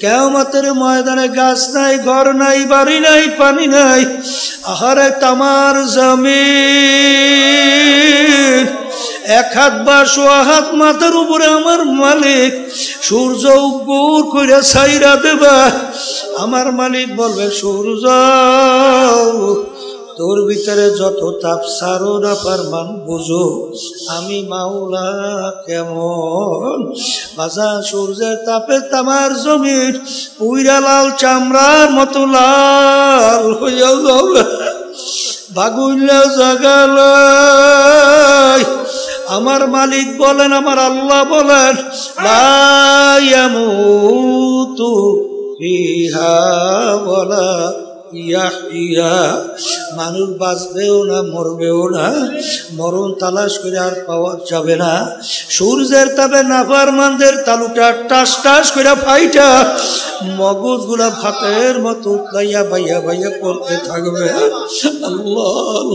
কিয়ামতের ময়দানে গাছ নাই, ঘর নাই, বাড়ি নাই, পানি নাই। আহারে তামার জমিন, এক হাত বা সোয়া হাত মাথার উপরে আমার মালিক সূর্য উপর কইরা ছাইরা দেবা। আমার মালিক বলবে, সূর্য তোর ভিতরে যত তাপ সারো না পারমান বুঝো আমি মাওলা কেমন। বাজা সূর্যের তাপে তামার জমিন পুইরা লাল চামড়ার মতো লাল হইয়া যাবে, বাগুইলা জাগাল। আমার মালিক বলেন, আমার আল্লাহ বলেন, লা ইয়ামুতু ফিহা ওয়ালা ইয়াহইয়া। মানুষ বাঁচবেও না, মরবেও না, মরণ তালাশ করে আর পাওয়া যাবে না। সূর্যের তাপে নাফরমানদের তালুটা টাস টাস করে ফাইটা মগজ গুলা ভাতের মতো উতলাইয়া বাইয়া বাইয়া করতে থাকবে। আল্লাহ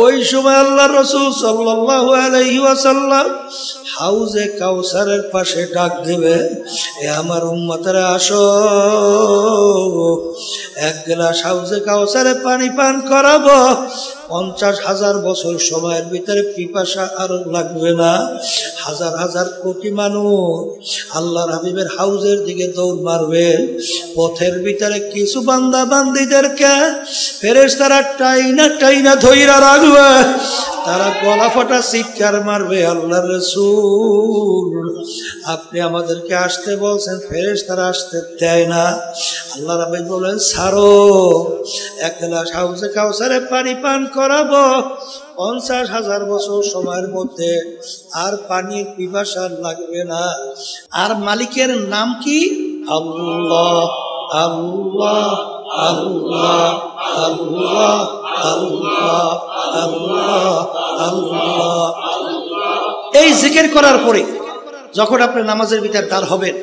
ওই সময় আল্লাহ রাসূল সাল্লাল্লাহু আলাইহি ওয়াসাল্লাম হাউজে কাউসারের পাশে ডাক দেবে, এ আমার উম্মতেরা আসো, এক গ্লাস হাউজে কাউসারে পানি পান করাবো। 50,000 বছর সময়ের ভিতরে পিপাসা আরো লাগবে না। হাজার হাজার কোটি মানুষ আল্লাহর হাবিবের হাউজের দিকে দৌড় মারবে। পথের ভিতরে কিছু বান্দা বান্দিদেরকে ফেরেশতারা টাইনা টাইনা ধইরা রাখবে, তারা গলা ফাটা চিৎকার মারবে, আল্লাহর রাসূল আপনি আমাদেরকে আসতে বলছেন, ফেরেশতারা আসতে দেয় না। আল্লাহ রাব্বি বলেন, ছাড়ো, এক গ্লাস হাউজে কাউসারে পানি পান করাবো। 50,000 বছর সময়ের মধ্যে আর পানির পিপাসা লাগবে না। আর মালিকের নাম কি? আল্লাহ আল্লাহ আল্লাহ আল্লাহ আল্লাহ আল্লাহ আল্লাহ। এই জিকির করার পরে যখন আপনি নামাজের ভিতরে দাঁড় হবেন,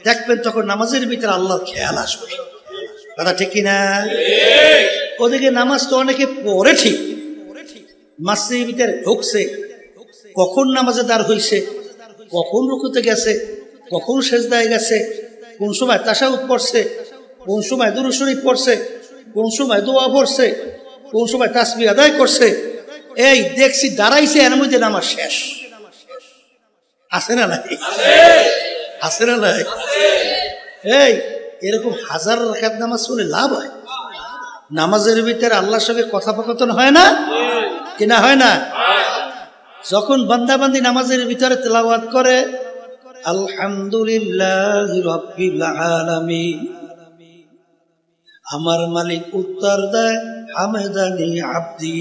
দেখবেন তখন নামাজের ভিতরে আল্লাহর খেয়াল আসবে। কথা ঠিক কিনা? ওদিকে নামাজ তো অনেকে পড়ে ঠিক, মসজিদের ভিতরে ঢুকছে, কখন নামাজে দাঁড় হইছে, কখন রুকুতে গেছে, কখন সেজদায় গেছে, কোন সময় তাশাহুদ পড়ছে, কোন সময় দুরূদ শরীফ পড়ছে, কোন সময় দোয়া পড়ছে, কোন সময় তাসবিহ আদায় করছে। এই দেখছি দাঁড়াইছে, এর মধ্যে নামাজ শেষ। আছে না নাই? আছে না নাই? এই এরকম হাজার রাকাত নামাজ পড়লে লাভ হয়। নামাজের ভিতরে আল্লাহর সঙ্গে কথোপকথন হয় না কিনা? হয় না? যখন বান্দাবান্দি নামাজের ভিতরে তেলাওয়াত করে, আলহামদুলিল্লাহি রাব্বিল আলামিন, আমার মালিক উত্তর দেয়, হামেদানি আব্দি,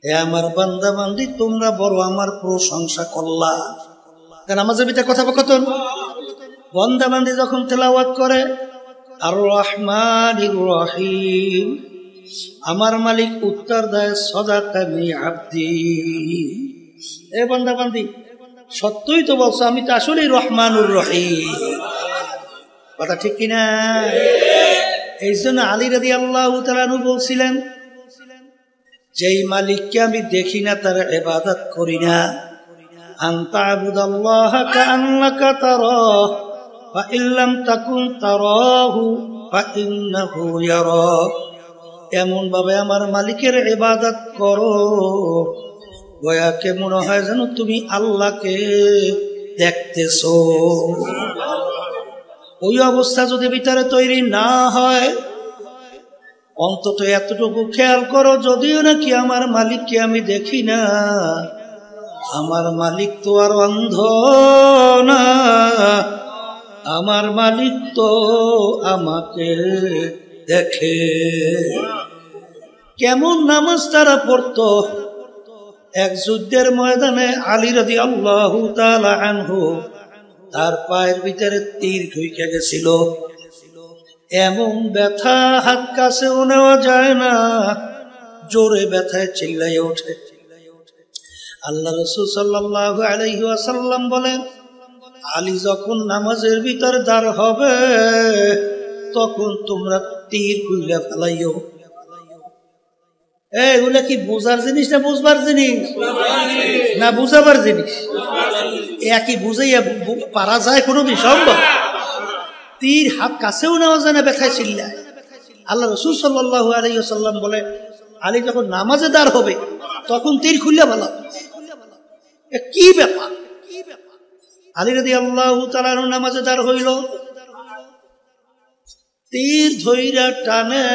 হে আমার বান্দাবান্দি তোমরা বড় আমার প্রশংসা করলা। নামাজের ভিতরে কথোপকথন। বান্দাবান্দি যখন তেলাওয়াত করে, আর রহমানির রহিম, আমার মালিক উত্তর দেয়, সাদাকানি আব্দি, এ বান্দাবান্দি সত্যই তো বলছো, আমি তো আসলেই রহমানুর রহিম। কথা ঠিক কিনা? এই জন্য আলী রাদিয়াল্লাহু তাআলা আনহু বলছিলেন, যেই মালিককে আমি দেখি না তার ইবাদত করি না, আনতা আবুদাল্লাহা কাআন্নাকা তারাহু ফা ইল্লাম তাকুন তারাহু ফা ইন্নাহু ইয়ারাক। এমন ভাবে আমার মালিকের ইবাদত করো, গোয়াকে মনে হয় যেন তুমি আল্লাহকে দেখতেছো। ওই অবস্থা যদি ভিতরে তৈরি না হয়, অন্তত এতটুকু খেয়াল করো, যদিও নাকি আমার মালিককে আমি দেখি না, আমার মালিক তো আর অন্ধ না, আমার মালিক তো আমাকে দেখে। কেমন নামাজ তারা পড়তো! এক যুদ্ধের ময়দানে আলী রাদিয়াল্লাহু তাআলা আনহু, তার পায়ের ভিতরে তীর ঢুকে গেছিল, এমন ব্যথা হাত কাছেও নেওয়া যায় না, জোরে ব্যথায় চিল্লাইয়া ওঠে। আল্লাহ রাসূল সাল্লাল্লাহু আলাইহি ওয়াসাল্লাম বলেন, আলী যখন নামাজের ভিতর দাঁড় হবে, তখন তোমরা তীর খুইলা ফেলাইও। এগুলা কি বোঝার জিনিস না বুঝবার জিনিস না বুঝাবার জিনিস? একই বুঝাইয়া পারা যায় কোনোদিন সম্ভব? তীর হাত কাছেও নেওয়া যায় না, ব্যথায় চিল্লায়। আল্লাহ রাসূল সাল্লাল্লাহু আলাইহি ওয়াসাল্লাম বলে, আলী যখন নামাজে দাঁড় হবে তখন তীর খুলে বলা। কি ব্যাপার? আলী রাদিয়াল্লাহু তাআলা নামাজে দাঁড় হইল, তীর ধইরা টানে।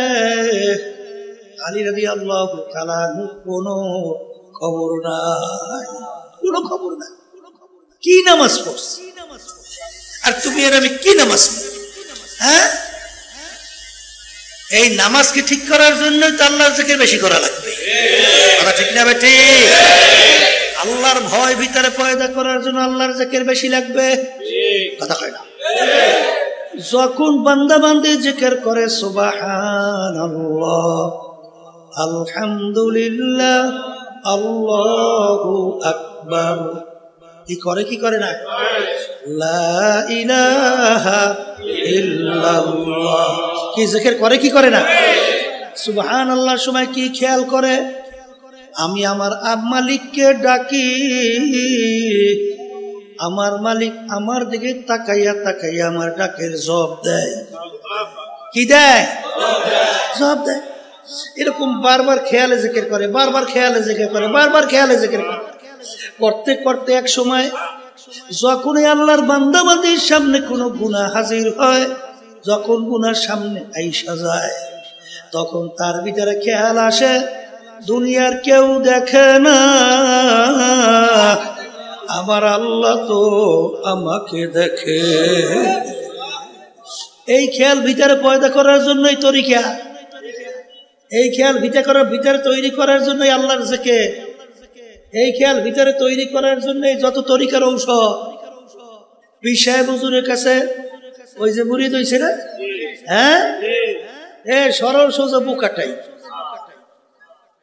আলী রাদিয়াল্লাহু তাআলা কোনো খবর নাই, কোনো খবর নাই। কি নামাজ পড়ছি আর তুমি আর আমি কি নামাজ পড়ি? হ্যাঁ, এই নামাজকে ঠিক করার জন্য তো আল্লাহর জিকির বেশি করা লাগবে, কথা ঠিক না বেটি? আল্লাহর ভয় ভিতরে পয়দা করার জন্য আল্লাহর জিকির বেশি লাগবে, কথা কয় না? যখন বান্দা বান্দে জিকির করে সুবহানাল্লাহ, আলহামদুলিল্লাহ, আল্লাহু আকবার, কি করে কি করে না? লা ইলাহা ইল্লাল্লাহ, কি জিকির করে কি করে না? সুবহানাল্লাহর সময় কি খেয়াল করে? আমি আমার মালিককে ডাকি, আমার মালিক আমার দিকে তাকাইয়া তাকাইয়া আমার ডাকের জবাব দেয়। কি দেয়? জবাব দেয়। এরকম বারবার খেয়ালে জিকির করে, বারবার খেয়ালে জিকির করে, বারবার খেয়ালে জিকির করে। করতে করতে এক সময় যখন আল্লাহর বান্দা বান্দির সামনে কোনো গুনাহ হাজির হয়, যখন গুনার সামনে আইসা যায়, তখন তার ভিতরে খেয়াল আসে দুনিয়ার কেউ দেখে না, আমার আল্লাহ তো আমাকে দেখে। এই খেয়াল ভিতরে পয়দা করার জন্যই তরিকা, এই খেয়াল ভিতরে তৈরি করার জন্যই আল্লাহর জিকির, এই খেয়াল ভিতরে তৈরি করার জন্য যত তরিকার ঔষধ। পীর সাহেব হুজুরের কাছে ওই যে মুরিদ হইছে না, হ্যাঁ, এ সরল সোজা বুকাটাই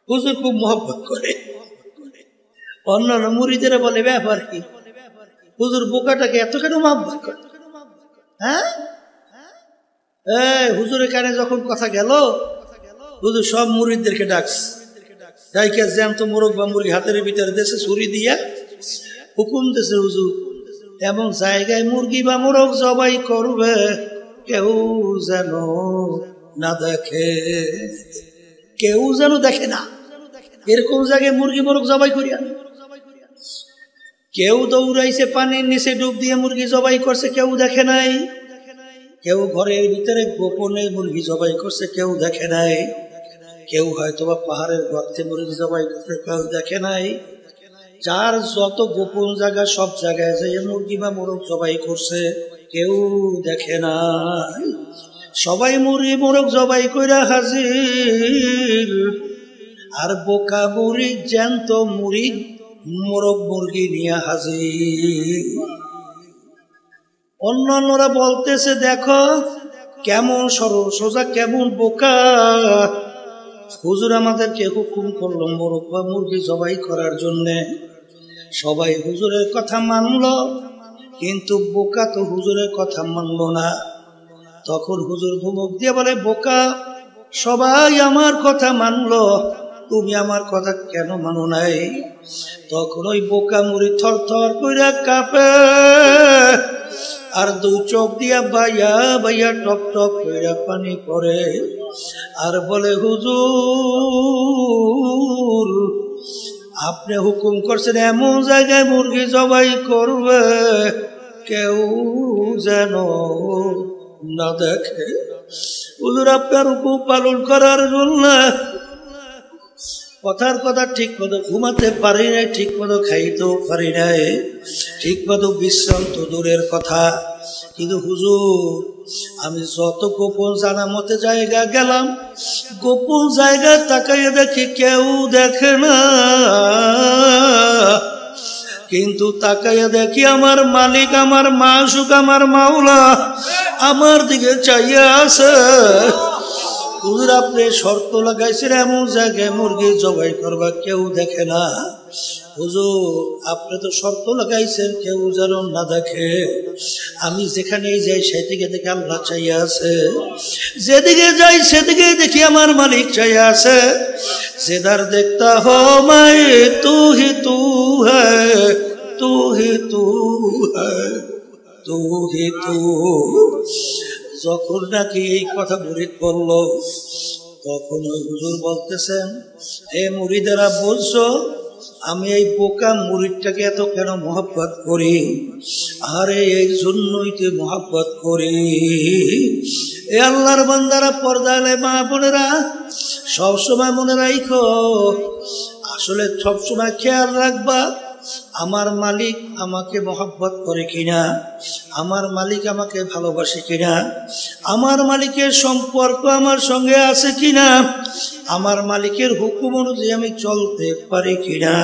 হুজুর খুব মহব্বত করে। অন্যান্য মুরিদেরা বলে ব্যাপার কি, হুজুর বোকাটাকে এত কেন মহব্বত করে? হ্যাঁ, হুজুরের কানে যখন কথা গেল, হুজুর সব মুরিদদেরকে ডাকছে, ডাইকা জ্যান্ত মোরগ বা মুরগি হাতের ভিতরে দেশে ছুরি দিয়া হুকুম দেশে, হুজুর এমন জায়গায় মুরগি বা মোরগ জবাই করবে কেউ যেন না দেখে, কেউ যেন দেখে না। এরকম জায়গায় মুরগি মোরগ জবাই করিয়া, কেউ দৌড়াইছে পানির নিচে ডুব দিয়ে মুরগি জবাই করছে, কেউ দেখে নাই। কেউ ঘরের ভিতরে গোপনে মুরগি জবাই করছে, কেউ দেখে নাই। কেউ হয়তো বা পাহাড়ের গর্তে মুরগি জবাই করছে, কেউ দেখে নাই। যার যত গোপন জায়গা সব জায়গায় যে মুরগি বা মোরগ জবাই করছে, কেউ দেখে নাই। সবাই মুরগি মোরগ জবাই কইরা হাজির, আর বোকা মুড়ি জ্যান্ত মুড়ি মোরগ মুরগি নিয়ে হাজির। অন্যান্যরা বলতেছে দেখো কেমন সরল সোজা, কেমন বোকা। হুজুর আমাদেরকে হুকুম করলো মোরগ বা মুরগি জবাই করার জন্য, সবাই হুজুরের কথা মানলো, কিন্তু বোকা তো হুজুরের কথা মানলো না। তখন হুজুর ধমক দিয়ে বলে, বোকা সবাই আমার কথা মানলো, তুমি আমার কথা কেন মানো নাই? তখন ওই বোকা মুড়ি থর থর কইরা কাঁপে, আর দুই চোখ দিয়া বাইয়া বাইয়া টপ টপ কইরা পানি পড়ে, আর বলে হুজুর আপনি হুকুম করছেন এমন জায়গায় মুরগি জবাই করবে কেউ যেন না দেখে। হুজুর আপনার হুকুম পালন করার জন্য কথার কথা ঠিক মতো ঘুমাতে পারি নাই, ঠিক মতো খাইতেও পারি নাই, ঠিক মতো বিশ্রাম তো দূরের কথা। কিন্তু হুজুর আমি যত গোপন জানা মতে জায়গা গেলাম, গোপন জায়গা তাকাইয়ে দেখি কেউ দেখে না, কিন্তু তাকাইয়া দেখি আমার মালিক, আমার মাসুক, আমার মাওলা আমার দিকে চাইয়া আছে। হুজুর আপনি শর্ত লাগাইছেন এমন জায়গায় মুরগি জবাই করবা কেউ দেখে না, হুজুর আপনি তো শর্ত লাগাইছেন কেউ যেন না দেখে, আমি যেখানেই যাই সেদিকে দেখে আল্লাহ চাইয়া আছে, যেদিকে যাই সেদিকে দেখি আমার মালিক চাইয়া আছে। যেদার দেখতা হো মাই তু হি তু হ্যায়, তু হি তু হ্যায়, তু হি তু। যখন নাকি এই কথা মুরিদ বলল, তখন হুজুর বলতেছেন, হে মুরিদেরা বলছো আমি এই বোকা মুরিদটাকে এত কেন মহব্বত করি? আরে এই জন্যই তো মহব্বত করি। এ আল্লাহর বান্দারা, পর্দালে মা বোনেরা, সবসময় মনে রাখো, আসলে সবসময় খেয়াল রাখবা আমার মালিক আমাকে মহব্বত করে কিনা, আমার মালিক আমাকে ভালোবাসে কিনা, আমার মালিকের সম্পর্ক আমার সঙ্গে আছে কিনা, আমার মালিকের হুকুম অনুযায়ী আমি চলতে পারি কিনা।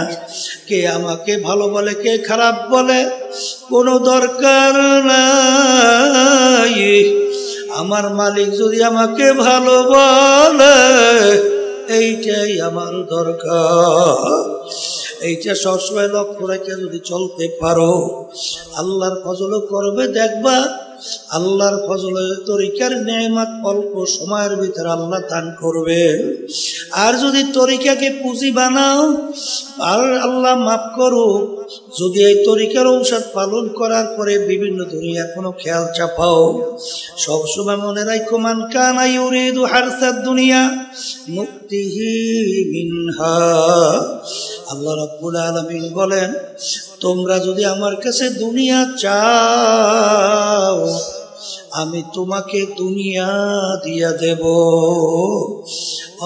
কে আমাকে ভালো বলে কে খারাপ বলে কোনো দরকার নাই। আমার মালিক যদি আমাকে ভালো বলে এইটাই আমার দরকার। এইটা সবসময় লক্ষ্য রেখে যদি চলতে পারো, আল্লাহর ফজলও করবে। দেখবা আল্লাহর ফজলের তরিকার নেয়ামত অল্প সময়ের ভিতরে আল্লাহ দান করবে। আর যদি তরিকাকে পুঁজি বানাও, আর আল্লাহ মাফ করো, যদি এই তরিকার ঔষধ পালন করার পরে বিভিন্ন দুনিয়ার কোনো খেয়াল চাপাও, সবসময় মনে রাখো, মান কানা ইউরিদু হারসাদ দুনিয়া নুতিহি মিনহা। আল্লাহ রাব্বুল আলামিন বলেন, তোমরা যদি আমার কাছে দুনিয়া চাও, আমি তোমাকে দুনিয়া দিয়া দেব।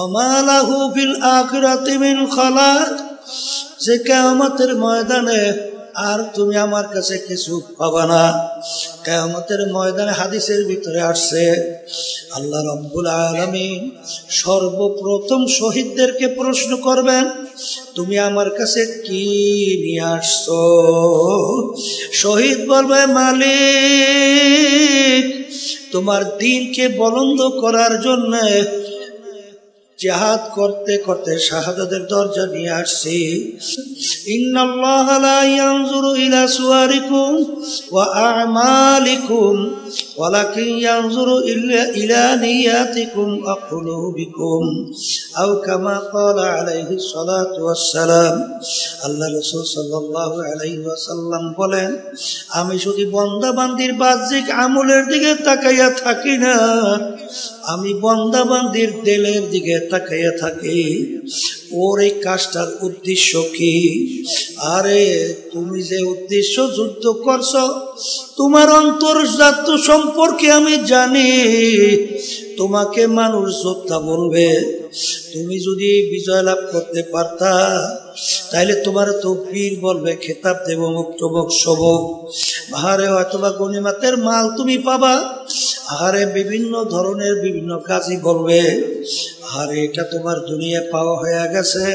ওমা লাহু ফিল আখিরাতি মিন খালাক। যে কিয়ামতের ময়দানে আর তুমি আমার কাছে কিছু পাবা না। কিয়ামতের ময়দানে হাদিসের ভিতরে আসছে, আল্লাহ রাব্বুল আলামিন সর্বপ্রথম শহীদদেরকে প্রশ্ন করবেন, তুমি আমার কাছে কি নিয়ে আসছো? শহীদ বলবে, মালিক তোমার দ্বীনকে বুলন্দ করার জন্য জিহাদ করতে করতে শাহাদাতের দরজা নিয়ে আসছি। ইন্নাল্লাহা লা ইয়ানজুরু ইলা সুওয়ারিকুম ওয়া আ'মালিকুম ওয়ালাকিন ইয়ানজুরু ইলা নিয়াতিকুম ওয়া কুলুবিকুম, আও কামা ক্বালা আলাইহিস সালাতু ওয়াস সালাম। আল্লাহ রাসূল সাল্লাল্লাহু আলাইহি ওয়াসাল্লাম বলেন, আমি শুধু বান্দা বান্দির বাহ্যিক আমলের দিকে তাকাইয়া থাকি না, আমি বান্দা বান্দির দিলের দিকে তাকাইয়া থাকি। ওর এই কাজটার উদ্দেশ্য কি? আরে তুমি যে উদ্দেশ্য যুদ্ধ করছো, তোমার অন্তর্জাত সম্পর্কে আমি জানি। তোমাকে মানুষ যোদ্ধা বলবে, তুমি যদি বিজয় লাভ করতে পারতা তাইলে তোমার তো বীর বলবে, খেতাব দেব, মুক্ত বক্সবক। আহারে হয়তোবা গনিমতের মাল তুমি পাবা। আহারে বিভিন্ন ধরনের বিভিন্ন কাজই বলবে, আরে এটা তোমার দুনিয়া পাওয়া হয়ে গেছে,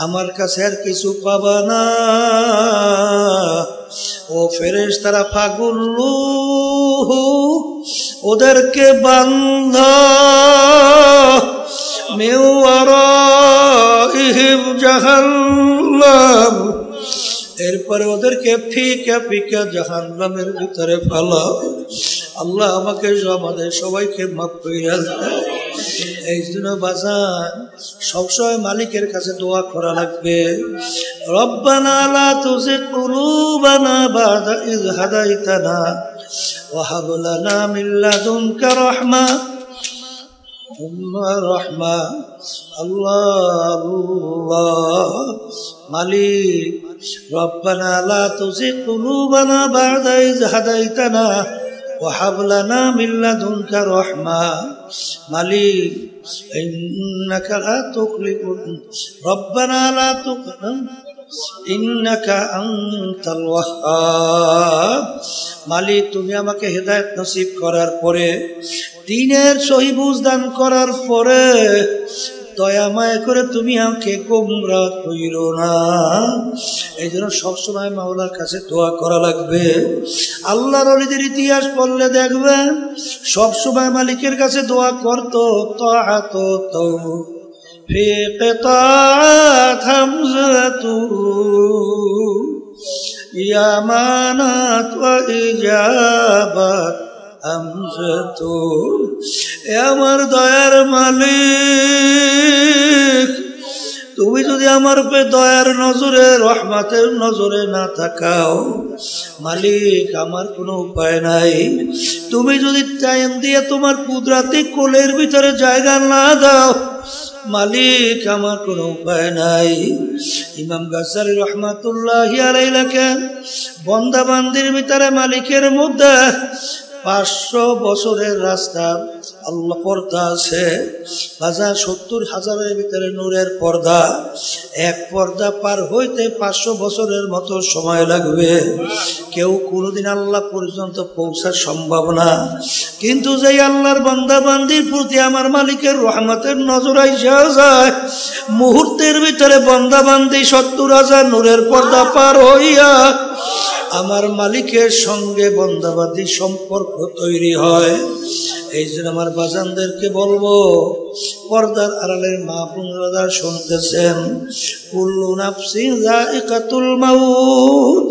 আমার কাছে আর কিছু পাবা না। ও ফেরেশতারা ফাগুল্লু, ওদেরকে বান্ধা মিওয়ারাইহিম জাহান্নাম, এরপরে ওদেরকে ফিকা ফিকা জাহান্নামের ভিতরে ফেলা। আল্লাহ আমাকে আমাদের সবাইকে মাফ কইরা দেয়। এই জন্য বাজান সবসময় মালিকের কাছে দোয়া করা লাগবে। রব্বানা লা তুযিগ কুলুবানা বা'দা ইয হাদাইতানা ওয়া হাব লানা মিন লাদুনকা রাহমা রাহমা। আল্লাহ আল্লাহ মালিক, রব্বানা লা তুযিগ কুলুবানা বা'দা ইয হাদাইতানা ওয়া হাব লানা মিন লাদুনকা রাহমা। মালিক ইন্নাকা লা তুখলিফুল, রব্বানা লা তুখলিফ ইন্নাকা আনতাল ওয়াহ্হাব। মালিক তুমি আমাকে হেদায়েত নসিব করার পরে, দ্বীনের সহি বুঝ দান করার পরে দয়া মায়া করে তুমি আমাকে গোমরাহ কইরো না। এই জন্য সবসময় মাওলার কাছে দোয়া করা লাগবে। আল্লাহর ওলিদের ইতিহাস পড়লে দেখবেন সবসময় মালিকের কাছে দোয়া করতো, তাআত في قطاعات همزة يا مانات وإجابات همزة আমার দয়ার মালিক তুমি যদি আমার উপরে দয়ার নজরে রহমতের নজরে না তাকাও মালিক আমার কোনো উপায় নাই তুমি যদি টাইম দিয়ে তোমার কুদরতি কোলের ভিতরে জায়গা না দাও মালিক আমার কোনো উপায় নাই ইমাম গাজ্জালী রহমাতুল্লাহি আলাইহি লেখেন বান্দা বান্দির ভিতরে মালিকের মধ্যে 500 বছরের রাস্তা আল্লাহ পর্দা আছে 70,000-এর ভিতরে নূরের পর্দা এক পর্দা পার হইতে 500 বছরের মতো সময় লাগবে কেউ কোনোদিন আল্লাহ পর্যন্ত পৌঁছার সম্ভব না কিন্তু যেই আল্লাহর বান্দা বান্দির প্রতি আমার মালিকের রহমতের নজর আইসা যায় মুহূর্তের ভিতরে বান্দা বান্দি 70,000 নূরের পর্দা পার হইয়া আমার মালিকের সঙ্গে বান্দাবাদী সম্পর্ক তৈরি হয় এই জন্য আমার বাজানদেরকে বলবো পর্দার আড়ালের মা বোনেরা শুনতেছেন কুল্লু নাফসিন যায়িকাতুল মাউত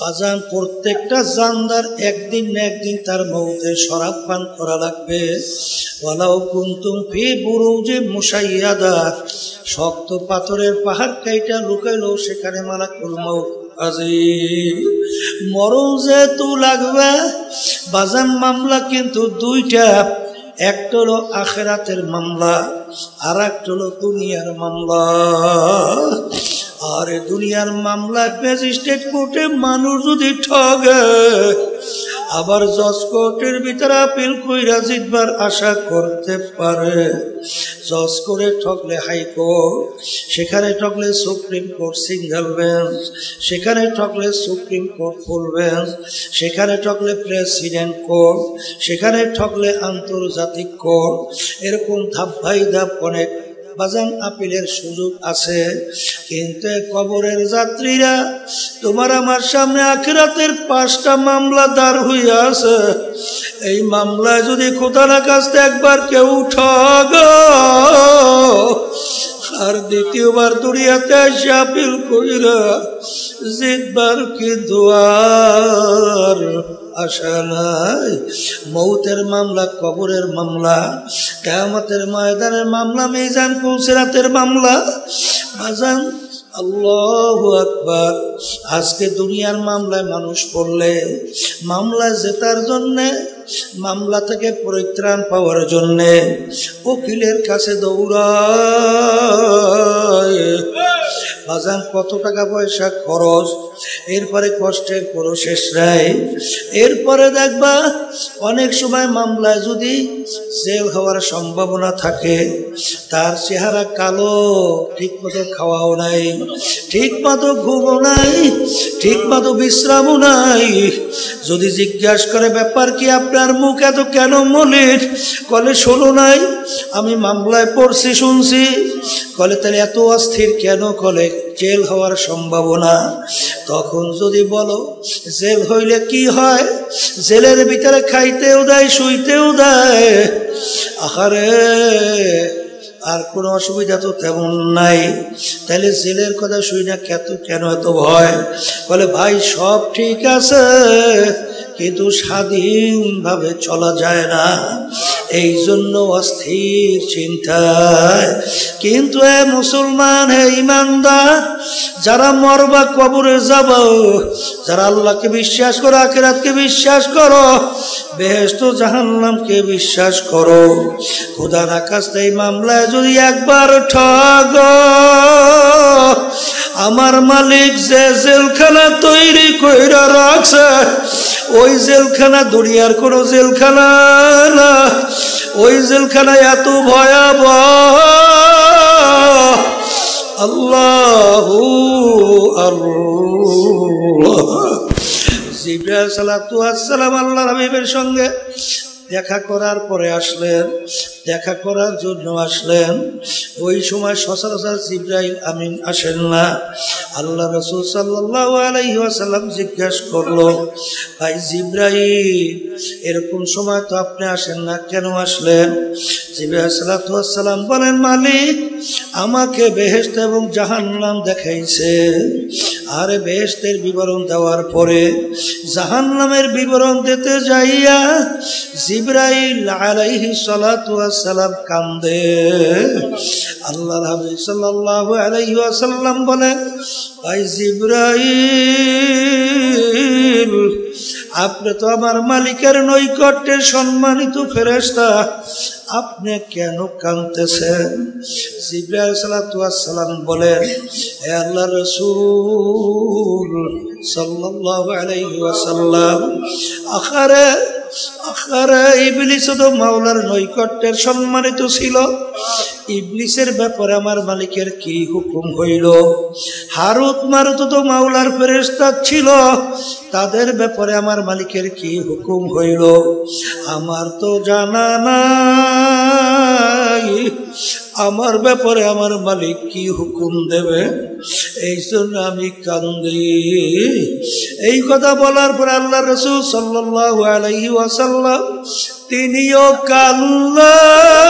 বাজান প্রত্যেকটা জানদার একদিন না একদিন তার মউতের শরাব পান করা লাগবে ওয়ালাউ কুনতুম ফি বুরুজি মুশাইয়াদা শক্ত পাথরের পাহাড় কাইটা লুকাইলো সেখানে মালাকুল মউত মরণ যেহেতু লাগবে বাজান মামলা কিন্তু দুইটা একটা হলো আখিরাতের মামলা আর একটা হলো দুনিয়ার মামলা আর দুনিয়ার মামলা ম্যাজিস্ট্রেট কোর্টে মানুষ যদি ঠগে আবার জজ কোর্টের ভিতরে আপিল কইরা জিতবার আশা করতে পারে জজ করে ঠকলে হাইকোর্ট সেখানে ঠকলে সুপ্রিম কোর্ট সিঙ্গেল বেঞ্চ সেখানে ঠকলে সুপ্রিম কোর্ট ফুল বেঞ্চ সেখানে ঠকলে প্রেসিডেন্ট কোর্ট সেখানে ঠকলে আন্তর্জাতিক কোর্ট এরকম ধাপ বাই ধাপ অনেক বাজান আপিলের সুযোগ আছে কিন্তু কবরের যাত্রীরা তোমার আমার সামনে আখিরাতের 5টা মামলা দাঁড় হইয়া আছে এই মামলায় যদি খোদার কাছে একবার কেউ ঠগ আর দ্বিতীয়বার দুনিয়াতে এসে আপিল কইরা জিতবার কিন্তু আর আশা নাই মৌতের মামলা কবরের মামলা কিয়ামতের ময়দানের মামলা মিজান পুলসিরাতের মামলা বাজান আল্লাহু আকবার আজকে দুনিয়ার মামলায় মানুষ পড়লে মামলায় জেতার জন্যে মামলা থেকে পরিত্রাণ পাওয়ার জন্যে উকিলের কাছে দৌড়ায় বাজান কত টাকা পয়সা খরচ এরপরে কষ্টের কোনো শেষ নাই এরপরে দেখবা অনেক সময় মামলায় যদি জেল হওয়ার সম্ভাবনা থাকে তার চেহারা কালো ঠিক মতো খাওয়াও নাই ঠিক মতো ঘুমও নাই ঠিক মতো বিশ্রামও নাই যদি জিজ্ঞাসা করে ব্যাপার কি আপনার মুখ এত কেন মলিন কলে শোনো নাই আমি মামলায় পড়ছি শুনছি কলে তাহলে এত অস্থির কেন কলে জেল হওয়ার সম্ভাবনা তখন যদি বলো জেল হইলে কি হয় জেলের ভিতরে খাইতেও দেয় শুইতেও দেয় আহারে আর কোনো অসুবিধা তো তেমন নাই তাহলে জেলের কথা শুই না কেন এত ভয় বলে ভাই সব ঠিক আছে কিন্তু স্বাধীনভাবে চলা যায় না এই জন্য অস্থির চিন্তায় কিন্তু এ মুসলমান হে ইমানদার যারা মরবা কবরে যাব যারা আল্লাহকে বিশ্বাস করো আখিরাতকে বিশ্বাস করো বেহেশত জাহান্নামকে বিশ্বাস করো খোদার আকাশ এই মামলায় যদি একবার ঠগ আমার মালিক যে জেলখানা তৈরি কইরা রাখছে ওই জেলখানা দুনিয়ার কোনো জেলখানা না ওই জেলখানা এত ভয়াবহ আল্লাহু আল্লাহ জিবরাইল সালাতু ওয়াস সালাম আল্লাহর হাবিবের সঙ্গে দেখা করার পরে আসলেন দেখা করার জন্য আসলেন। ওই সময় সচরাচর জিবরাইল আমিন আসেন না। আল্লাহ রাসূল সাল্লাল্লাহু আলাইহি ওয়াসাল্লাম জিজ্ঞাসা করলো, ভাই জিবরাইল, এরকম সময় তো আপনি আসেন না, কেন আসলেন? জিবরাইল সাল্লাল্লাহু আলাইহি ওয়াসাল্লাম বলেন, মালিক আমাকে বেহেশত এবং জাহান্নাম দেখাইছে। আর বেহেশতের বিবরণ দেওয়ার পরে জাহান্নামের বিবরণ দিতে যাইয়া জিবরাইল আলাইহিস সালাতু ওয়াস সালাম কান্দে। আল্লাহর হাবিব সাল্লাল্লাহু আলাইহি ওয়াসাল্লাম বলেন, ভাই জিবরাইল, আপনি তো আমার মালিকের নৈকট্যের সম্মানিত ফেরেশতা, আপনি কেন কাঁদতেছেন? জিবরাইল সাল্লাল্লাহু আলাইহি ওয়াসাল্লাম বলেন, হে আল্লাহর রাসূল সাল্লাল্লাহু আলাইহি ওয়াসাল্লাম, আখারে ইবলিস তো মাওলার নৈকট্যের সম্মানিত ছিল, ইবলিসের ব্যাপারে আমার মালিকের কি হুকুম হইল? হারুত মারুত তো মাওলার ফেরেশতা ছিল, তাদের ব্যাপারে আমার মালিকের কি হুকুম হইল? আমার তো জানা নাই, আমার ব্যাপারে আমার মালিক কি হুকুম দেবে? এই জন্য আমি কান্দি। এই কথা বলার পর আল্লাহ রাসূল সাল্লাল্লাহু আলাইহি ওয়াসাল্লাম তিনিও কান্দেন।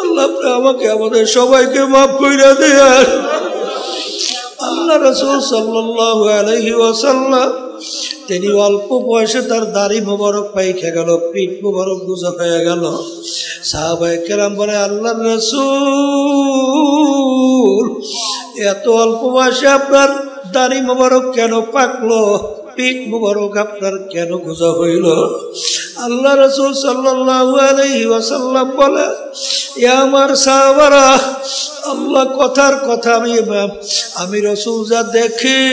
আল্লাহ আমাকে আমাদের সবাইকে মাফ কইরা দেন। আল্লাহ রাসূল সাল্লাল্লাহু আলাইহি ওয়াসাল্লাম তিনি অল্প বয়সে তার দাড়ি মোবারক পাইকে গেল, পিঠ মোবারক গুজা হয়ে গেল। সাহাবায়ে কেরাম বলে, আল্লাহর রাসূল এত অল্প বয়সে আপনার দাড়ি মোবারক কেন পাকলো, পিঠ মোবারক আপনার কেন গুজা হইল? আল্লাহ রাসূল সাল্লাল্লাহু আলাইহি ওয়াসাল্লাম বলে, এ আমার সাহাবারা, আল্লাহ কথার কথা আমি রাসূল যা দেখি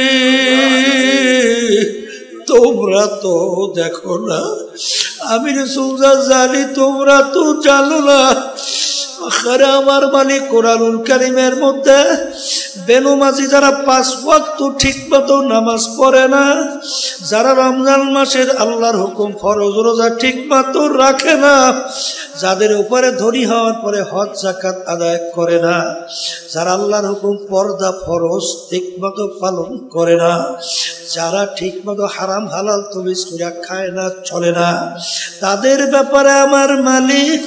তোমরা তো দেখো না, আমি রাসূল যা জানি তোমরা তো জানো না। আখেরে আমার মালিক কোরআনুল কারীমের মধ্যে বেনমাজি যারা 5 ওয়াক্ত ঠিকমতো নামাজ পড়ে না, যারা রমজান মাসের আল্লাহর হুকুম ফরজ রোজা ঠিকমতো রাখে না, যাদের উপরে ধনী হওয়ার পরে হজ যাকাত আদায় করে না, যারা আল্লাহর হুকুম পর্দা ফরজ ঠিকমতো পালন করে না, যারা ঠিকমতো হারাম হালাল তমিজ করে খায় না, চলে না, তাদের ব্যাপারে আমার মালিক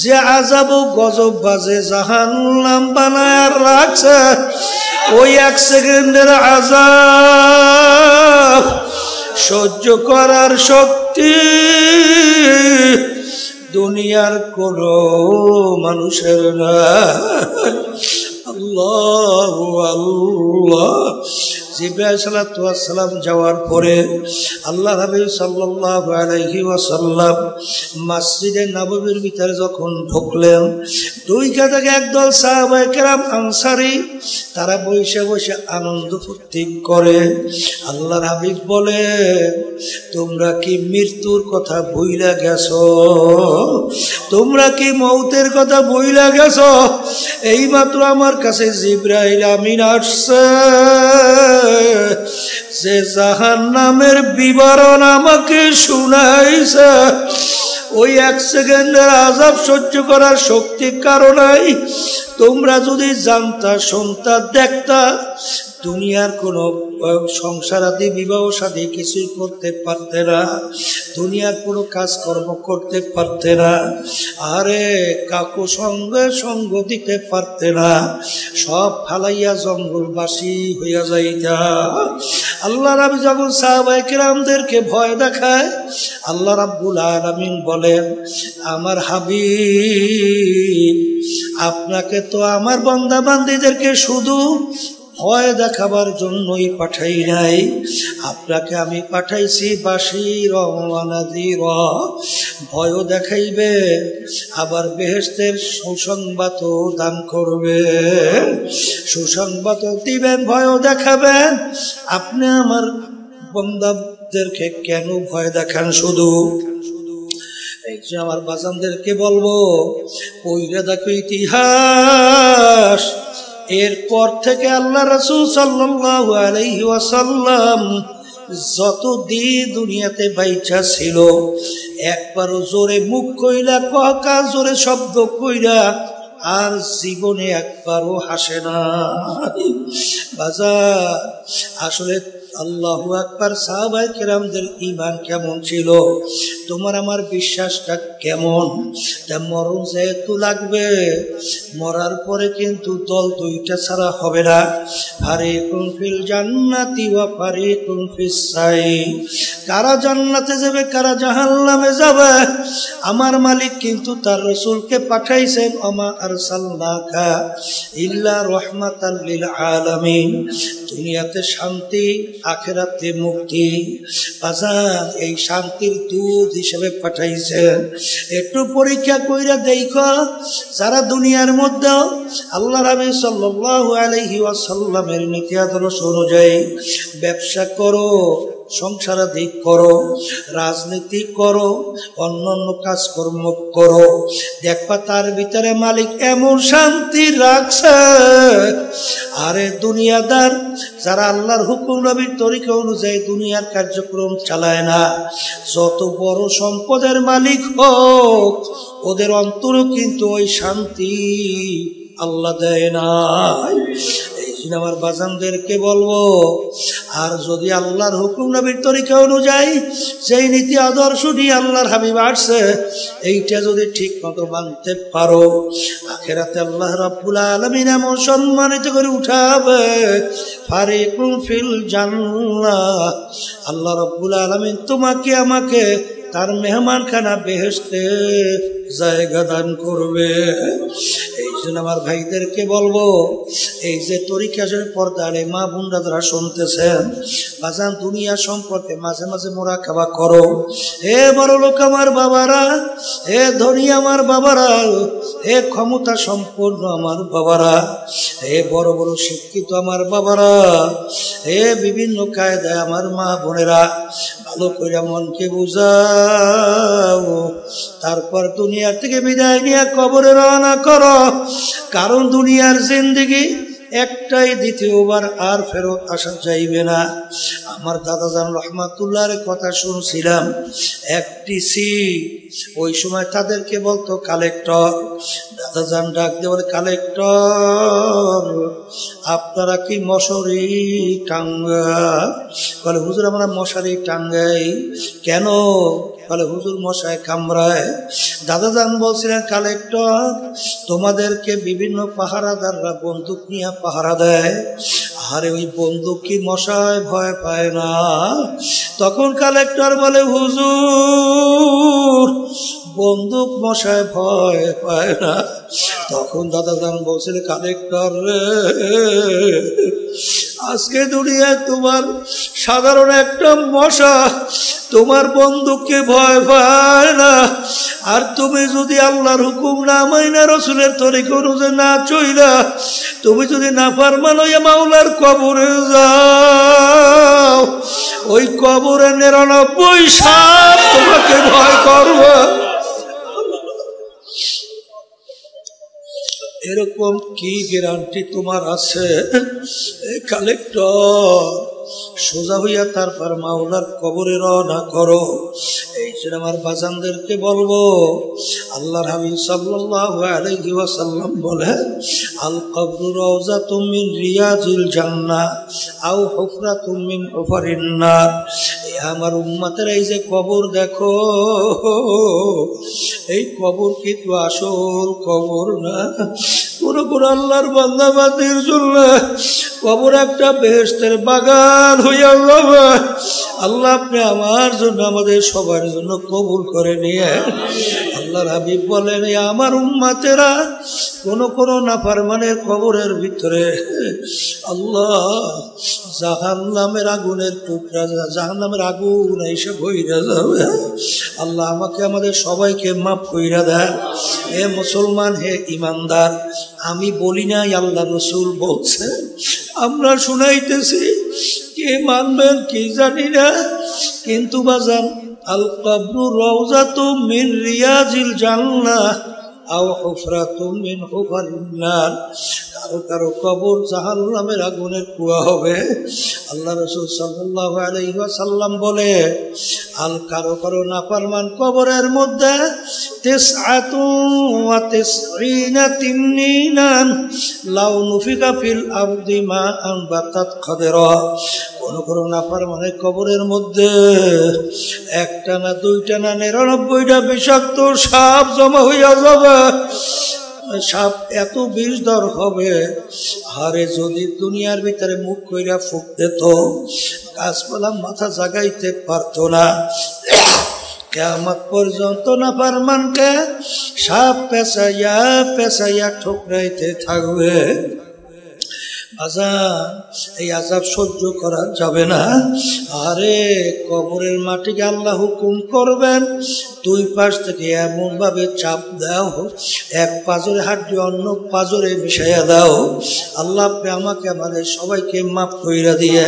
যে আযাব ও গজব বাজে জাহান্নাম বানায় রাখছে, ওই 1 সেকেন্ডের আযাব সহ্য করার শক্তি দুনিয়ার কোন মানুষের না। আল্লাহু আল্লাহ। জিবরাইল সাল্লাল্লাহু আলাইহি ওয়াসাল্লাম যাওয়ার পরে আল্লাহ হাবিব সাল্লাল্লাহু আলাইহি ওয়াসাল্লাম মসজিদে নববীর ভিতরে যখন ঢুকলেন, দুই কাছে একদল সাহাবায়ে কেরাম আনসারী তারা বসে বসে আনন্দ ফুর্তি করে। আল্লাহর হাবিব বলে, তোমরা কি মৃত্যুর কথা ভুইলা গেছো? তোমরা কি মৌতের কথা ভুইলা গেছো? এইমাত্র আমার কাছে জিবরাইল আমিন আসছে, যে জাহান্নামের বিবরণ আমাকে শুনাইছে। ওই 1 সেকেন্ডের আযাব সহ্য করার শক্তি কারো নাই। তোমরা যদি জানতা, শুনতা, দেখতা, দুনিয়ার কোন সংসার আদি বিবাহ সাথে কিছুই করতে পারতে না, দুনিয়ার কোনো কাজকর্ম করতে পারতে না, আরে কাকু সঙ্গে সঙ্গ দিতে পারতে না, সব ফালাইয়া জঙ্গলবাসী হইয়া যাইতা। আল্লাহ রাব্বি যখন সাহাবায়ে কেরামদেরকে ভয় দেখায়, আল্লাহ রাব্বুল আলামিন বলেন, আমার হাবিব আপনাকে তো আমার বান্দা বান্দীদেরকে শুধু ভয় দেখাবার জন্যই পাঠাই নাই, আপনাকে আমি পাঠাইছি বাশীর ওয়া নাযীর, ভয়ও দেখাইবে, আবার বেহেশতের সুসংবাদও দান করবে, সুসংবাদ দিবেন, ভয়ও দেখাবেন। আপনি আমার বান্দাদেরকে কেন ভয় দেখান? শুধু এই যে আমার বাজানদেরকে বলবো, পইরা দেখো ইতিহাস। এরপর থেকে আল্লাহ রাসূল সাল্লাল্লাহু আলাইহি ওয়াসাল্লাম যতদিন দুনিয়াতে বাইচা ছিল একবারও জোরে মুখ কইরা কা জোরে শব্দ কইরা আর জীবনে একবারও হাসে না। বাজার আসলে আল্লাহু আকবার, সাহাবায়ে কেরামদের ঈমান কেমন ছিল, তোমার আমার বিশ্বাসটা কেমন? তা মরণ যেহেতু লাগবে, মরার পরে কিন্তু দল দুইটা ছাড়া হবে না, ফারিকুন ফিল জান্নাতি ওয়া ফারিকুন ফিস সাঈর। কারা জান্নাতে যাবে, কারা জাহান্নামে যাবে, আমার মালিক কিন্তু তার রাসূলকে পাঠাইছেন, ওমা আরসালনাকা ইল্লা রাহমাতাল লিল আলামিন। দুনিয়াতে শান্তি, আখিরাতে মুক্তি। বাজার এই শান্তির দূত হিসেবে পাঠাইছেন। একটু পরীক্ষা কইরা দেখো, যারা দুনিয়ার মধ্যে আল্লাহ রাসূল সাল্লাল্লাহু আলাইহি ওয়াসাল্লামের নীতি আদর্শ অনুযায়ী ব্যবসা করো, সংসারাদি করো, রাজনীতি করো, অন্যান্য কাজকর্ম করো, দেখবা তার ভিতরে মালিক এমন শান্তি রাখছে। আরে দুনিয়াদার যারা আল্লাহর হুকুম নবীর তরিকা অনুযায়ী দুনিয়ার কার্যক্রম চালায় না, যত বড় সম্পদের মালিক হোক, ওদের অন্তরও কিন্তু ওই শান্তি আল্লাহ দেয় না। আমার বাজানদেরকে বলবো, আর যদি আল্লাহর হুকুম নবীর তরিকা অনুযায়ী যেই নীতি আদর্শ নিয়ে আল্লাহর হাবিব আসছে, এইটা যদি ঠিক মতো মানতে পারো, আখিরাতে আল্লাহ রাব্বুল আলামিন এমন সম্মানিত করে উঠাবে, ফারিকুন ফিল জান্নাহ। আল্লাহ রাব্বুল আলামিন তোমাকে আমাকে তার মেহমানখানা বেহেশতে জায়গা দান করবে। এই জন্য আমার ভাইদেরকে বলবো, এই যে তরিকা পর্দারে মা বোনরা যারা শুনতেছেন, বাজান দুনিয়া সম্পর্কে মাঝে মাঝে মোরাকাবা করো। হে বড় লোক আমার বাবারা, হে ধনী আমার বাবারা, হে ক্ষমতা সম্পন্ন আমার বাবারা, হে বড় বড় শিক্ষিত আমার বাবারা, হে বিভিন্ন কায়দায় আমার মা বোনেরা, ভালো করে মনকে বুঝাও। তারপর দুনিয়া থেকে বিদায় নিয়ে কবরে রওনা করো, কারণ দুনিয়ার জিন্দেগি একটাই, দ্বিতীয়বার আর ফেরত আসা যাইবে না। আমার দাদাজান রহমাতুল্লাহর কথা শুনছিলাম, একটি সি ওই সময় তাদেরকে বলতো কালেক্টর। দাদাজান ডাক দিয়ে বলে, কালেক্টর আপনারা কি মশারি টাঙ্গা? বলে হুজুর আমরা মশারি টাঙ্গাই। কেন? বলে হুজুর মশায় কামড়ায়। দাদাজান বলছিলেন, কালেক্টর তোমাদেরকে বিভিন্ন পাহারাদাররা বন্দুক নিয়ে পাহারা দেয়, আরে ওই বন্দুক কি মশায় ভয় পায় না? তখন কালেক্টর বলে, হুজুর বন্দুক মশায় ভয় পায় না। তখন দাদাজান বলছিলেন, কালেক্টর রে, আজকে দুনিয়ায় তোমার সাধারণ একটা মশা তোমার বন্দুককে ভয় পায় না, আর তুমি যদি আল্লাহর হুকুম না মাইনা রাসূলের তরিকা অনুযায়ী না চইলা, তুমি যদি নাফরমান হইয়া মাওলার কবরে যাও, ওই কবরে 99 সাপ তোমাকে ভয় করবে। এরকম কি গ্যারান্টি তোমার আছে? কালেক্টর সোজা হইয়া তারপর মাওলার কবরে রওনা করো। এই জন্য আমার বাজানদেরকে বলবো, আল্লাহর হাবিব সাল্লাল্লাহু আলাইহি ওয়াসাল্লাম বলেন, আল কবরু রাওযাতুম মিন রিয়াজিল জান্নাহ আও হুফরাতুম মিন হুফারিন নার। আমার উম্মতের এই যে কবর দেখো, এই কবর কিন্তু আসল কবর না। কোন কোন আল্লাহর বান্দা বান্দির জন্য কবর একটা বেহেশতের বাগান হইয়া যাবে। আল্লাহ আপনি আমার জন্য, আমাদের সবার জন্য কবুল করে নিয়ে। আল্লাহর হাবিব বলেন, আমার উম্মতেরা কোন কোন নাফরমানের কবরের ভিতরে আল্লাহ জাহান্নামের আগুনের টুকরা, জাহান্নামের আগুন এসে বইরা যাবে। আল্লাহ আমাকে আমাদের সবাইকে মাফ কইরা দেন। হে মুসলমান, হে ইমানদার, আমি বলি নাই, আল্লাহ রাসূল বলছে, আমরা শুনাইতেছি, কে মানবেন কি জানি না, কিন্তু বাজান আল কবরু রাওযাতুম মিন রিয়াজিল জান্নাহ আও হুফরাতুম মিন হুফারিন নার। কারো কারো কবর জাহান্নামের আগুনের কুয়া হবে। আল্লাহ রাসূল সাল্লাল্লাহু আলাইহি ওয়াসাল্লাম বলে, আল কারো কারো নাফরমান কবরের মধ্যে 99 তিমনিনান লাউ নুফিকা ফিল আরদি মা আনবাতাত খাদরা। কোন কোন নাফরমানের কবরের মধ্যে একটা না দুইটা না 99টা বিষাক্ত সাপ জমা হইয়া যাবে। সাপ এত বিষধর হবে, আরে যদি দুনিয়ার ভিতরে মুখ কইরা ফুক দিত গাছপালা মাথা জাগাইতে পারতো না। কিয়ামত পর্যন্ত নাফরমানকে সাপ পেঁচাইয়া পেঁচাইয়া ঠোকরাইতে থাকবে। আজাব, এই আজাব সহ্য করা যাবে না। আরে কবরের মাটিকে আল্লাহ হুকুম করবেন, দুই পাশ থেকে এমন ভাবে চাপ দাও, এক পাজরে হাড্ডি অন্য পাজরে মিশাইয়া দাও। আল্লাহ আমাকে আমাদের সবাইকে মাফ কইরা দিয়ে